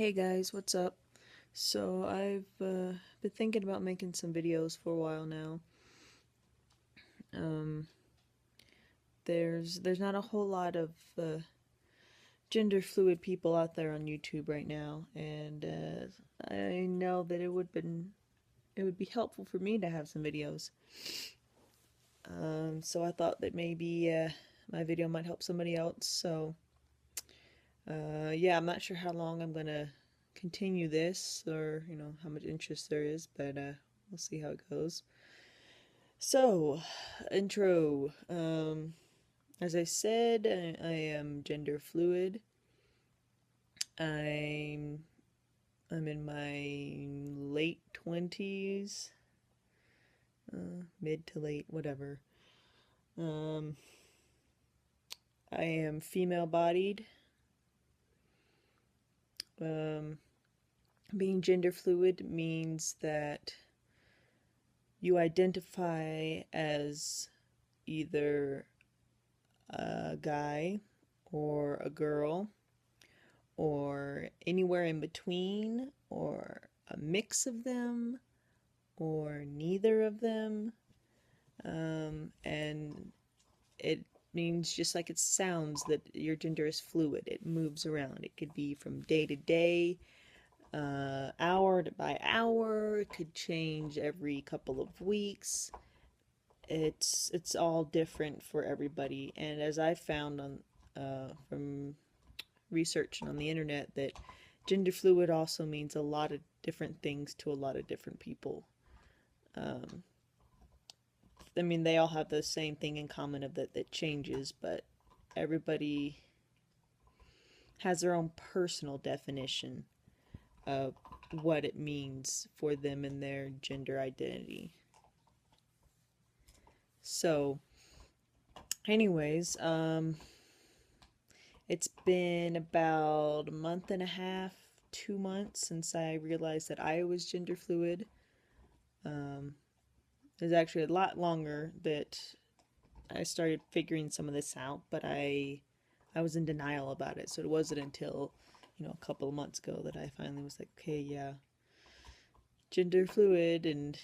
Hey guys, what's up? So I've been thinking about making some videos for a while now. Um, there's not a whole lot of gender fluid people out there on YouTube right now, and I know that it would be helpful for me to have some videos. So I thought that maybe my video might help somebody else. So yeah, I'm not sure how long I'm gonna continue this, or how much interest there is, but we'll see how it goes. So, intro. As I said, I am gender fluid. I'm I'm in my late 20s, mid to late, whatever. Um, I am female bodied. Um, Being gender fluid means that you identify as either a guy or a girl or anywhere in between or a mix of them or neither of them. And it means, just like it sounds, that your gender is fluid. It moves around. It could be from day to day, hour by hour. It could change every couple of weeks. It's all different for everybody. And as I found on from research and on the internet, that gender fluid also means a lot of different things to a lot of different people. Um, I mean, they all have the same thing in common of that changes, but everybody has their own personal definition of what it means for them and their gender identity. So, anyways, it's been about a month and a half, 2 months since I realized that I was gender fluid. Um, it was actually a lot longer that I started figuring some of this out, but I was in denial about it. So it wasn't until, a couple of months ago that I finally was like, okay, yeah, gender fluid, and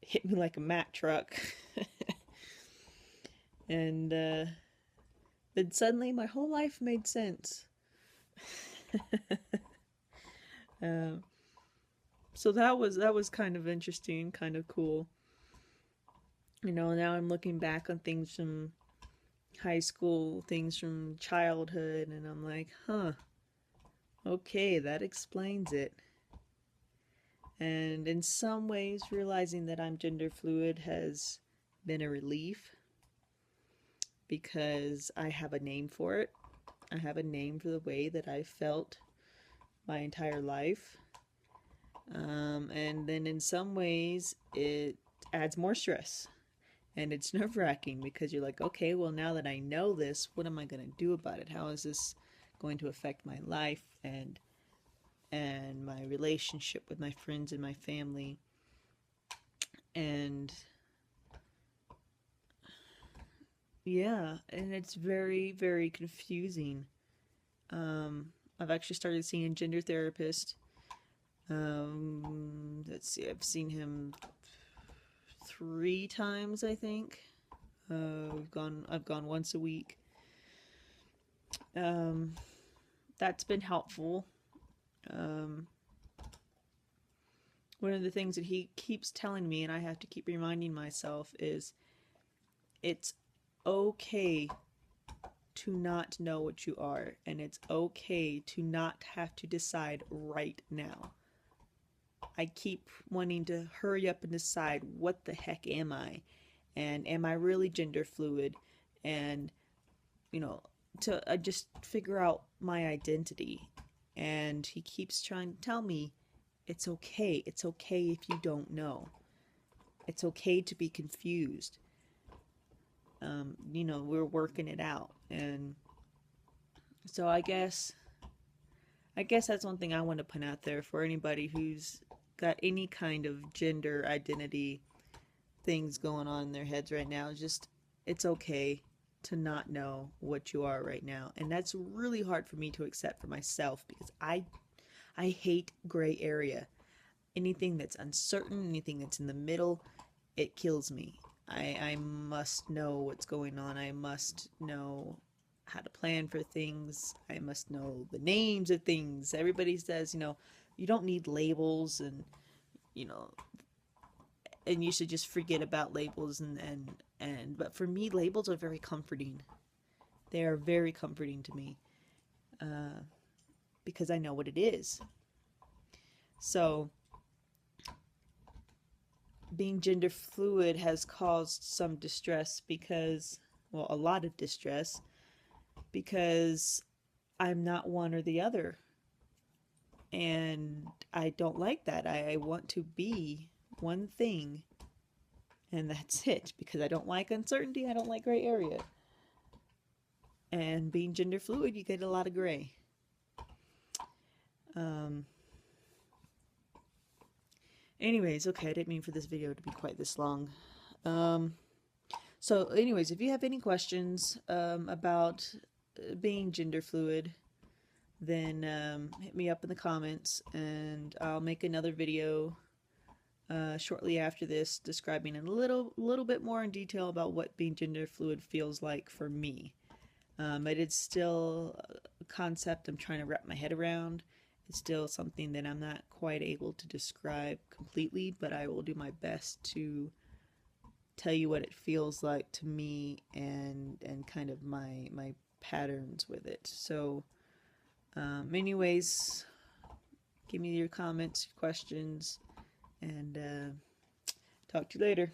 it hit me like a Mack truck. And then suddenly my whole life made sense. um, so that was kind of interesting, kind of cool. Now I'm looking back on things from high school, things from childhood, and I'm like, huh, okay, that explains it. And in some ways, realizing that I'm gender fluid has been a relief because I have a name for it. I have a name for the way that I felt my entire life. And then in some ways, it adds more stress. And it's nerve wracking because you're like, okay, well, now that I know this, what am I going to do about it? How is this going to affect my life and my relationship with my friends and my family? And yeah, and it's very, very confusing. I've actually started seeing a gender therapist. Let's see, I've seen him 3 times, I think. I've gone once a week. Um, that's been helpful. Um, One of the things that he keeps telling me, and I have to keep reminding myself, is it's okay to not know what you are, and it's okay to not have to decide right now. I keep wanting to hurry up and decide, what the heck am I? And am I really gender fluid? And, you know, to just figure out my identity. And he keeps trying to tell me, it's okay. It's okay if you don't know. It's okay to be confused. We're working it out. And so I guess that's one thing I want to put out there for anybody who's got any kind of gender identity things going on in their heads right now. Just, it's okay to not know what you are right now. And that's really hard for me to accept for myself because I I hate gray area. Anything that's uncertain, anything that's in the middle, it kills me. I must know what's going on. I must know how to plan for things. I must know the names of things. Everybody says, you don't need labels, and you know, and you should just forget about labels, and but for me, labels are very comforting. They are very comforting to me, because I know what it is. So being gender fluid has caused some distress because, well, a lot of distress, because I'm not one or the other. And I don't like that. I want to be one thing, and that's it, because I don't like uncertainty. I don't like gray area. And being gender fluid, you get a lot of gray. Anyways, okay, I didn't mean for this video to be quite this long. So anyways, if you have any questions about being gender fluid, then hit me up in the comments, and I'll make another video shortly after this describing a little bit more in detail about what being gender fluid feels like for me. It is still a concept I'm trying to wrap my head around. It's still something that I'm not quite able to describe completely, but I will do my best to tell you what it feels like to me, and kind of my patterns with it. So anyways, give me your comments, your questions, and talk to you later.